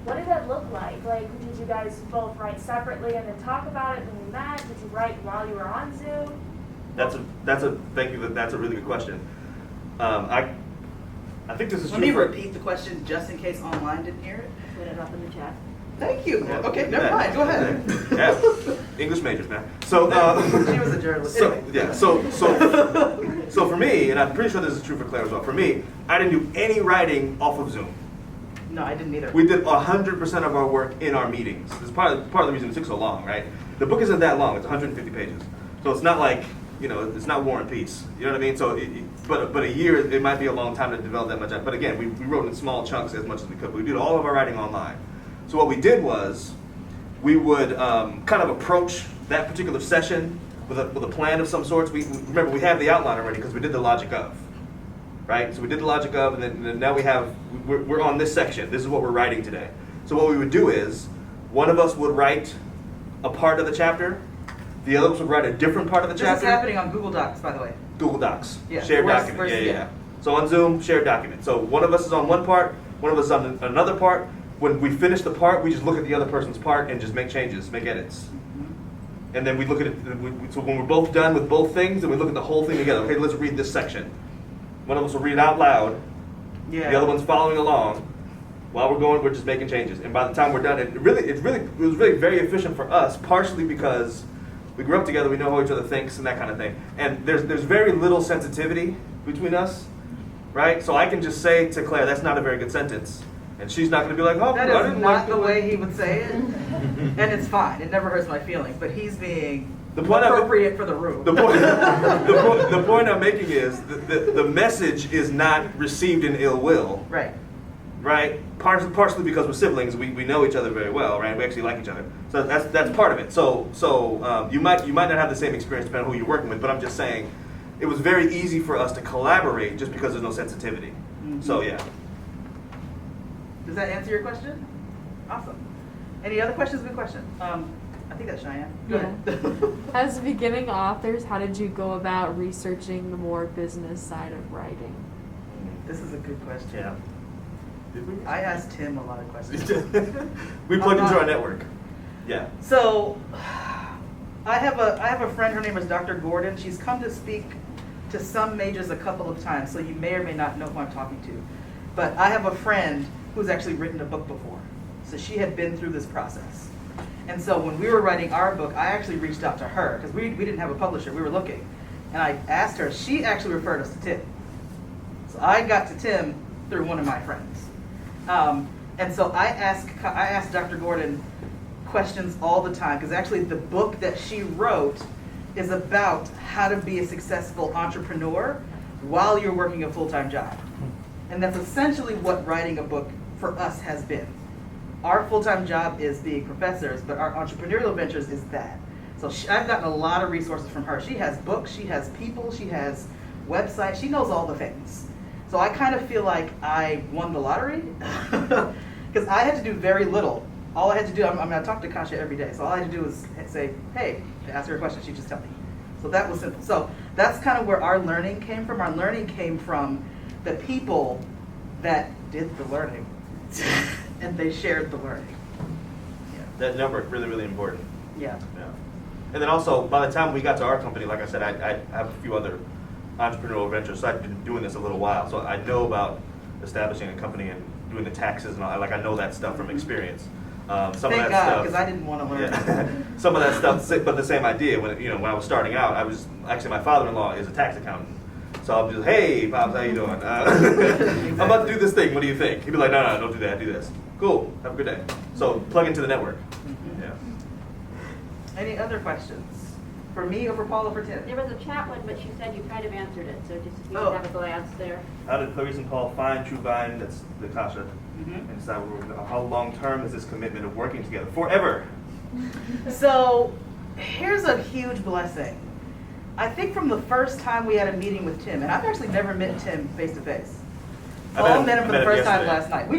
what did that look like? Like, did you guys both write separately and then talk about it when you met? Did you write while you were on Zoom? Thank you. That's a really good question. I think this is Let true me for- repeat the question just in case online didn't hear it. Put it up in the chat. Thank you. Yeah. Okay, never Yeah. mind. Go ahead. Yeah. English majors, man. So She was a journalist. So Anyway. yeah. So for me, and I'm pretty sure this is true for Claire as well. For me, I didn't do any writing off of Zoom. No, I didn't either. We did 100% of our work in our meetings. It's part of the reason it took so long, right? The book isn't that long. It's 150 pages. So it's not like, it's not War and Peace. You know what I mean? So, but a year, it might be a long time to develop that much. But again, we wrote in small chunks as much as we could. We did all of our writing online. So what we did was, we would kind of approach that particular session with a plan of some sorts. Remember, we have the outline already because we did the logic of. Right? So we did the logic of, and then now we're on this section. This is what we're writing today. So what we would do is, one of us would write a part of the chapter, the other would write a different part of the This chapter. is happening on Google Docs, by the way. Google Docs. Yeah. Shared Where's- document. where's- Yeah. So on Zoom, shared document. So one of us is on one part, one of us is on another part. When we finish the part, we just look at the other person's part and just make changes, make edits. And then we look at it, so when we're both done with both things, then we look at the whole thing together. Okay, let's read this section. One of us will read it out loud, Yeah. The other one's following along. While we're going, we're just making changes. And by the time we're done, it was really very efficient for us, partially because we grew up together, we know how each other thinks and that kind of thing. And there's very little sensitivity between us, right? So I can just say to Claire, that's not a very good sentence. And she's not going to be like, oh, That I is didn't not like the way he would say it. And it's fine. It never hurts my feelings. But he's being appropriate for the room. The point I'm making is the message is not received in ill will. Right. Right? Partially because we're siblings, we know each other very well, right? We actually like each other. So that's part of it. So you might not have the same experience depending on who you're working with, but I'm just saying it was very easy for us to collaborate just because there's no sensitivity. Mm-hmm. So yeah. Does that answer your question? Awesome. Any other questions? Good question. I think that's Cheyenne. Go ahead. As beginning authors, how did you go about researching the more business side of writing? This is a good question. Yeah. Did we? I asked him a lot of questions. We plugged into our network. Yeah. So, I have a friend. Her name is Dr. Gordon. She's come to speak to some majors a couple of times, so you may or may not know who I'm talking to. But I have a friend who's actually written a book before, so she had been through this process. And so when we were writing our book, I actually reached out to her because we didn't have a publisher. We were looking, and I asked her. She actually referred us to Tim. So I got to Tim through one of my friends. And so I asked Dr. Gordon questions all the time because actually the book that she wrote is about how to be a successful entrepreneur while you're working a full-time job. And that's essentially what writing a book for us has been. Our full-time job is being professors, but our entrepreneurial ventures is that. So I've gotten a lot of resources from her. She has books, she has people, she has websites, she knows all the things. So I kind of feel like I won the lottery because I had to do very little. All I had to do, I talk to Kasha every day, so all I had to do was say, hey, ask her a question, she'd just tell me. So that was simple. So that's kind of where our learning came from. Our learning came from the people that did the learning and they shared the learning. Yeah. That network really, really important. Yeah. Yeah. And then also, by the time we got to our company, like I said, I have a few other entrepreneurial ventures, so I've been doing this a little while. So I know about establishing a company and doing the taxes and all. Like I know that stuff from experience. Some Thank of that God, stuff, because I didn't want to learn. yeah. Some of that stuff, but the same idea. When I was starting out, I was actually my father-in-law is a tax accountant. So I'm just, hey, Pops, how you doing? I'm about to do this thing. What do you think? He'd be like, no, don't do that. Do this. Cool. Have a good day. So plug into the network. Mhm. Yeah. Any other questions? For me or for Paul or for Tim? There was a chat one, but you said you kind of answered it, so just if you Oh. could have a glance there. How did Clarise and Paul find True Vine? That's the Kasha. Mhm. And decide how long term is this commitment of working together? Forever. So here's a huge blessing. I think from the first time we had a meeting with Tim, and I've actually never met Tim face to face. Paul met him for the first time last night.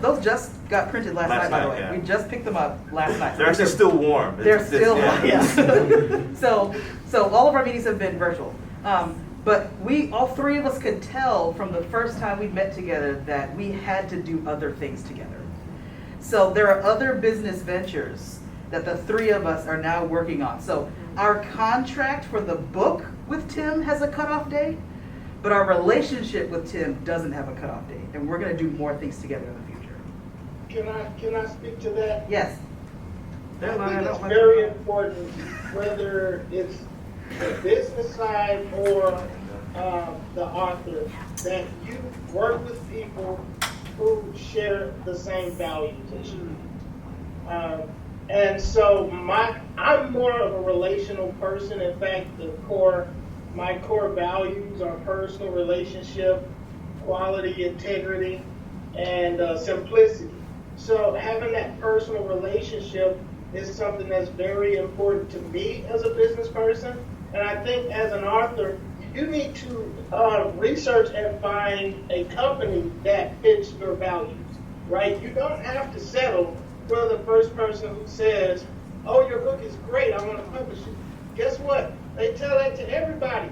Those just got printed last night, by the way. yeah. We just picked them up last night. They're actually still warm. They're still warm. yeah. So all of our meetings have been virtual. But all three of us could tell from the first time we met together that we had to do other things together. So there are other business ventures that the three of us are now working on. So our contract for the book with Tim has a cutoff date, but our relationship with Tim doesn't have a cutoff date. And we're going to do more things together in the future. Can I speak to that? Yes. I think it's very important, whether it's the business side or the author, that you work with people who share the same values as you. And so I'm more of a relational person. In fact, my core values are personal relationship, quality, integrity, and simplicity. So having that personal relationship is something that's very important to me as a business person. And I think as an author, you need to research and find a company that fits your values, right? You don't have to settle for the first person who says, oh, your book is great, I want to publish it. Guess what? They tell that to everybody.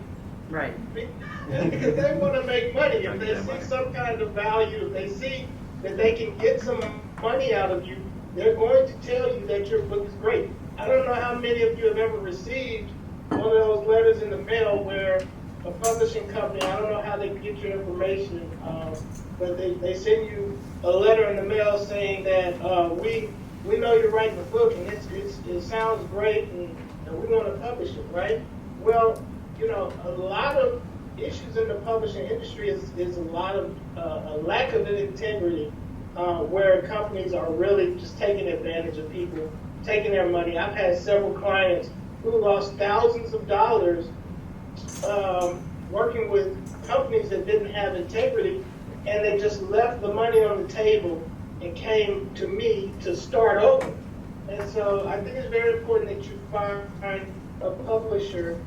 Right. Because they want to make money. If they see some kind of value, if they see that they can get some money out of you, they're going to tell you that your book is great. I don't know how many of you have ever received one of those letters in the mail where a publishing company, I don't know how they get your information, but they send you a letter in the mail saying that we know you're writing a book and it sounds great and we want to publish it, right? Well, you know, a lot of issues in the publishing industry is a lot of a lack of integrity, where companies are really just taking advantage of people, taking their money. I've had several clients who lost thousands of dollars working with companies that didn't have integrity, and they just left the money on the table and came to me to start over. And so I think it's very important that you find a publisher,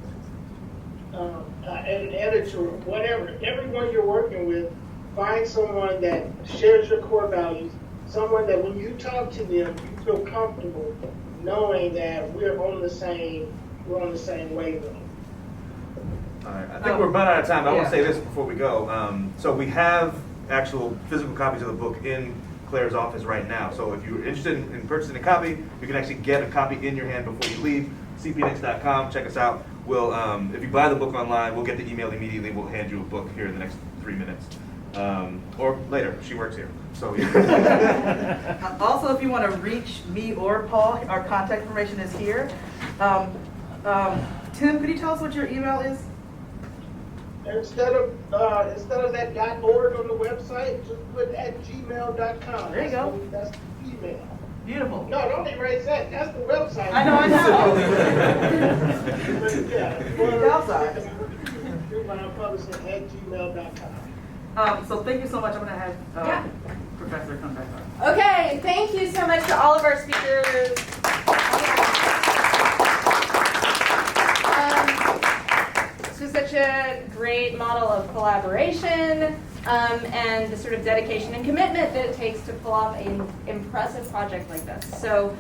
an editor, whatever, everyone you're working with, find someone that shares your core values, someone that when you talk to them, you feel comfortable knowing that we're on the same wavelength. All right, I think we're about out of time. I want to say this before we go. So we have actual physical copies of the book in Claire's office right now. So if you're interested in purchasing a copy, you can actually get a copy in your hand before you leave. cpnix.com. Check us out. We'll, if you buy the book online, we'll get the email immediately. We'll hand you a book here in the next 3 minutes. Or later. She works here. So yeah. Also, if you want to reach me or Paul, our contact information is here. Tim, could you tell us what your email is? Instead of that .org on the website, just put @gmail.com. There you go. That's the email. Beautiful. No, don't erase that. That's the website. I know. But yeah, The outside. Publishing @gmail.com. So thank you so much. I'm going to have Yeah. Professor come back on. Okay, thank you so much to all of our speakers. This was such a great model of collaboration and the sort of dedication and commitment that it takes to pull off an impressive project like this. So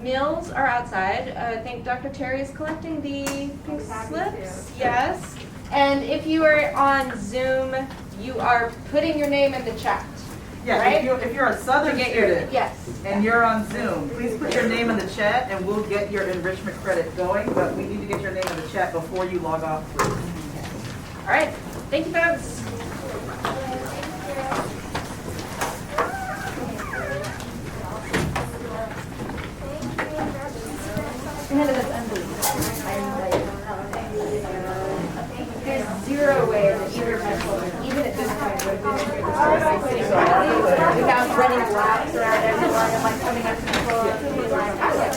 meals are outside. I think Dr. Terry is collecting the pink slips. Yes. And if you are on Zoom, you are putting your name in the chat. Yeah, right? if you're a Southern student Yes. and you're on Zoom, please put your name in the chat and we'll get your enrichment credit going, but we need to get your name in the chat before you log off. All right. Thank you, folks. There's zero way that either of my children, even at this point, would have been without running laps around everyone and like coming up to people and being like, oh, yeah,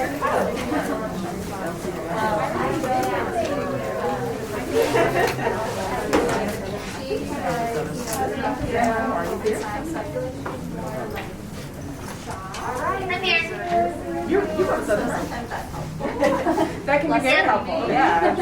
You are Southern. that can be very helpful. Yeah.